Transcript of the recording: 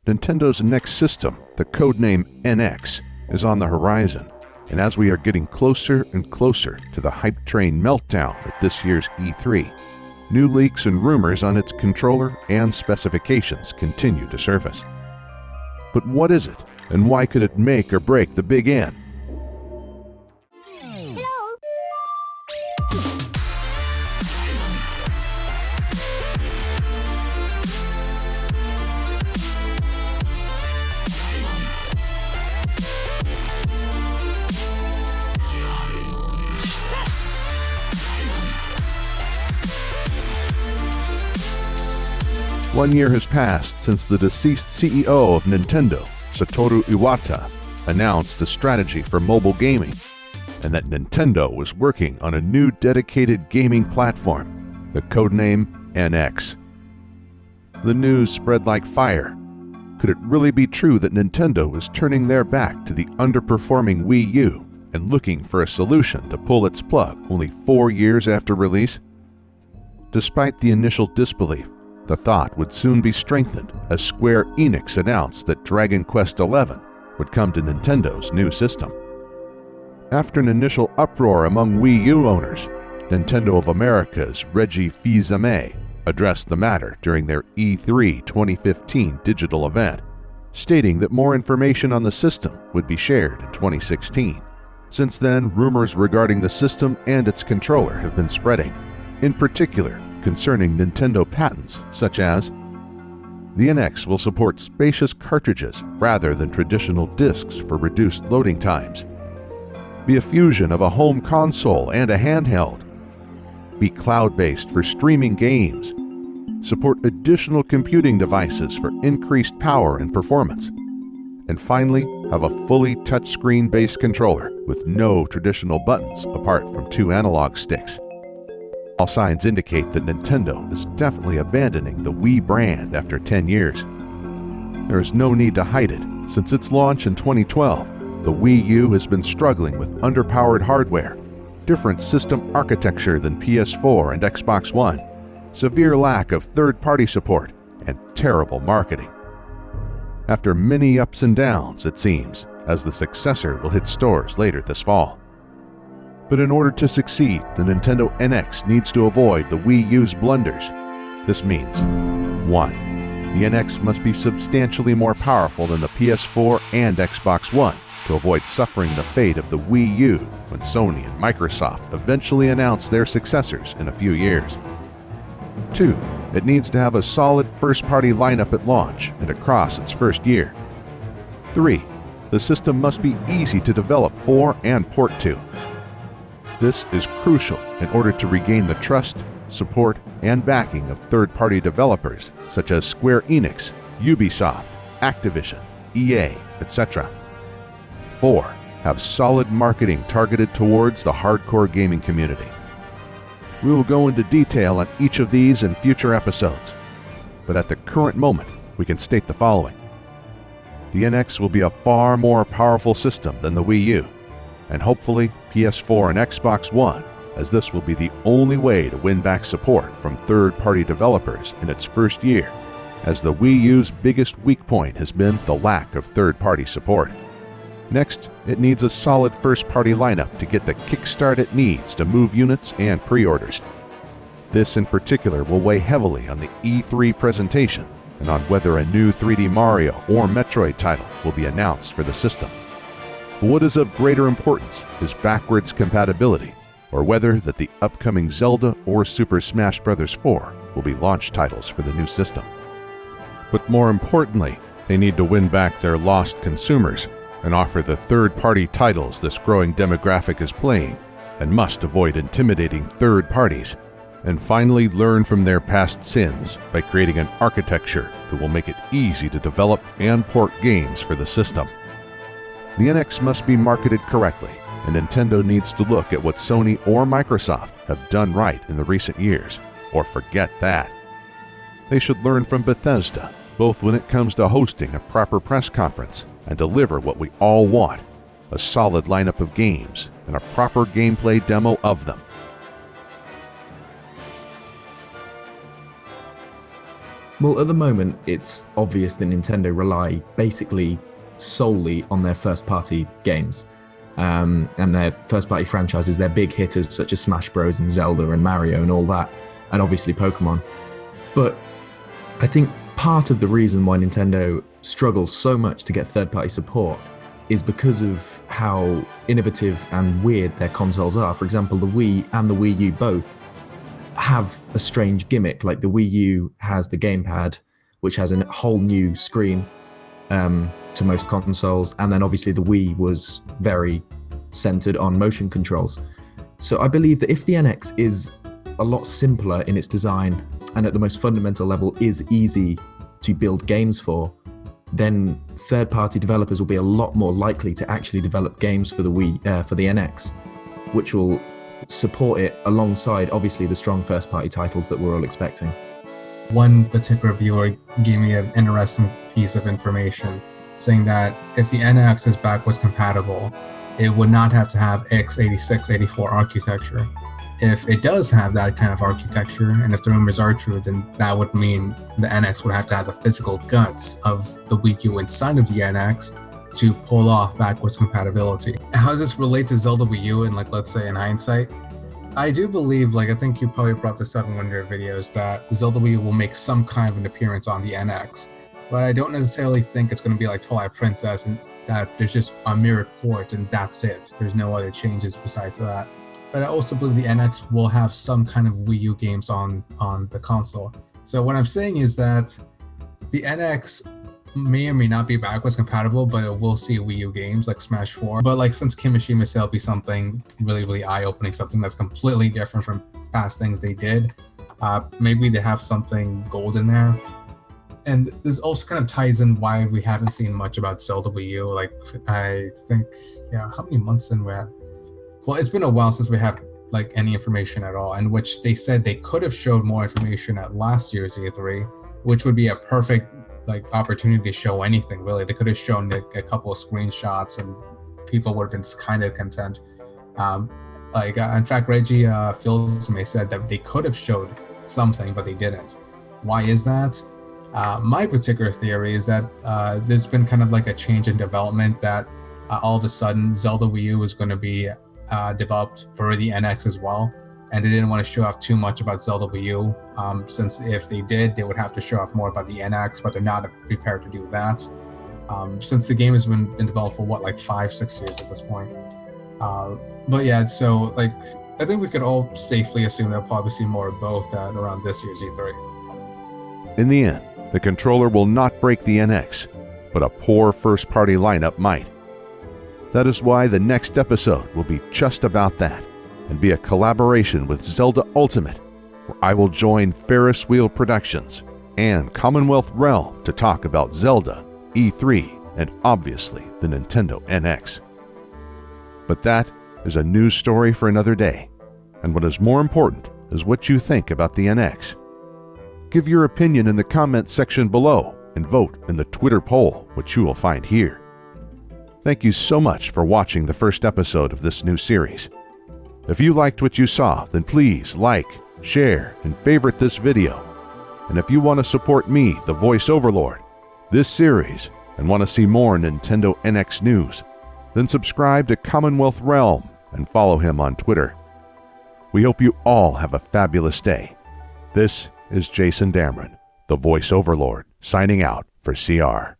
Nintendo's next system, the codename NX, is on the horizon, and as we are getting closer and closer to the hype train meltdown at this year's E3, new leaks and rumors on its controller and specifications continue to surface. But what is it, and why could it make or break the big N? Hello. 1 year has passed since the deceased CEO of Nintendo, Satoru Iwata, announced a strategy for mobile gaming, and that Nintendo was working on a new dedicated gaming platform, the codename NX. The news spread like fire. Could it really be true that Nintendo was turning their back to the underperforming Wii U and looking for a solution to pull its plug only 4 years after release? Despite the initial disbelief, the thought would soon be strengthened as Square Enix announced that Dragon Quest XI would come to Nintendo's new system. After an initial uproar among Wii U owners, Nintendo of America's Reggie Fils-Aimé addressed the matter during their E3 2015 digital event, stating that more information on the system would be shared in 2016. Since then, rumors regarding the system and its controller have been spreading, in particular concerning Nintendo patents such as the NX will support spacious cartridges rather than traditional discs for reduced loading times, be a fusion of a home console and a handheld, be cloud-based for streaming games, support additional computing devices for increased power and performance, and finally have a fully touchscreen-based controller with no traditional buttons apart from 2 analog sticks. All signs indicate that Nintendo is definitely abandoning the Wii brand after 10 years. There is no need to hide it. Since its launch in 2012, the Wii U has been struggling with underpowered hardware, different system architecture than PS4 and Xbox One, severe lack of third-party support, and terrible marketing. After many ups and downs, it seems, as the successor will hit stores later this fall. But in order to succeed, the Nintendo NX needs to avoid the Wii U's blunders. This means 1. The NX must be substantially more powerful than the PS4 and Xbox One to avoid suffering the fate of the Wii U when Sony and Microsoft eventually announce their successors in a few years. 2. It needs to have a solid first-party lineup at launch and across its first year. 3. The system must be easy to develop for and port to. This is crucial in order to regain the trust, support, and backing of third-party developers such as Square Enix, Ubisoft, Activision, EA, etc. 4. Have solid marketing targeted towards the hardcore gaming community. We will go into detail on each of these in future episodes, but at the current moment, we can state the following. The NX will be a far more powerful system than the Wii U, and hopefully PS4 and Xbox One, as this will be the only way to win back support from third-party developers in its first year, as the Wii U's biggest weak point has been the lack of third-party support. Next, it needs a solid first-party lineup to get the kickstart it needs to move units and pre-orders. This in particular will weigh heavily on the E3 presentation and on whether a new 3D Mario or Metroid title will be announced for the system. But what is of greater importance is backwards compatibility, or whether that the upcoming Zelda or Super Smash Bros. 4 will be launch titles for the new system. But more importantly, they need to win back their lost consumers and offer the third-party titles this growing demographic is playing, and must avoid intimidating third parties, and finally learn from their past sins by creating an architecture that will make it easy to develop and port games for the system. The NX must be marketed correctly, and Nintendo needs to look at what Sony or Microsoft have done right in the recent years, or forget that. They should learn from Bethesda, both when it comes to hosting a proper press conference and deliver what we all want, a solid lineup of games and a proper gameplay demo of them. Well, at the moment, it's obvious that Nintendo rely basically solely on their first-party games. And their first-party franchises, their big hitters such as Smash Bros. And Zelda and Mario and all that, and obviously Pokemon. But I think part of the reason why Nintendo struggles so much to get third-party support is because of how innovative and weird their consoles are. For example, the Wii and the Wii U both have a strange gimmick. Like the Wii U has the gamepad, which has a whole new screen to most consoles, and then obviously the Wii was very centered on motion controls. So I believe that if the NX is a lot simpler in its design and at the most fundamental level is easy to build games for, then third-party developers will be a lot more likely to actually develop games for the NX, which will support it alongside obviously the strong first-party titles that we're all expecting. One particular viewer gave me an interesting piece of information saying that if the NX is backwards compatible, it would not have to have x86-84 architecture. If it does have that kind of architecture, and if the rumors are true, then that would mean the NX would have to have the physical guts of the Wii U inside of the NX to pull off backwards compatibility. How does this relate to Zelda Wii U and, let's say in hindsight? I do believe, I think you probably brought this up in one of your videos, that Zelda Wii U will make some kind of an appearance on the NX. But I don't necessarily think it's going to be like Twilight Princess and that there's just a mirrored port and that's it. There's no other changes besides that. But I also believe the NX will have some kind of Wii U games on the console. So what I'm saying is that the NX may or may not be backwards compatible, but it will see Wii U games like Smash 4. But since Kimishima said it'll be something really, really eye-opening, something that's completely different from past things they did, maybe they have something gold in there. And this also kind of ties in why we haven't seen much about Zelda Wii U. I think, how many months in we have? Well, it's been a while since we have any information at all, in which they said they could have showed more information at last year's E3, which would be a perfect opportunity to show anything, really. They could have shown a couple of screenshots and people would have been kind of content. In fact, Reggie Fils-Aimé said that they could have showed something, but they didn't. Why is that? My particular theory is that there's been kind of a change in development, that all of a sudden Zelda Wii U is going to be developed for the NX as well, and they didn't want to show off too much about Zelda Wii U, since if they did, they would have to show off more about the NX, but they're not prepared to do that, since the game has been developed for 5-6 years at this point. But yeah, so I think we could all safely assume that we'll probably see more of both at around this year's E3. In the end, the controller will not break the NX, but a poor first-party lineup might. That is why the next episode will be just about that, and be a collaboration with Zelda Ultimate, where I will join Ferris Wheel Productions and Commonwealth Realm to talk about Zelda, E3, and obviously the Nintendo NX. But that is a news story for another day, and what is more important is what you think about the NX. Give your opinion in the comments section below and vote in the Twitter poll, which you will find here. Thank you so much for watching the first episode of this new series. If you liked what you saw, then please like, share, and favorite this video. And if you want to support me, the Voice Overlord, this series, and want to see more Nintendo NX news, then subscribe to Commonwealth Realm and follow him on Twitter. We hope you all have a fabulous day. This is Jason Damron, the Voice Overlord, signing out for CR.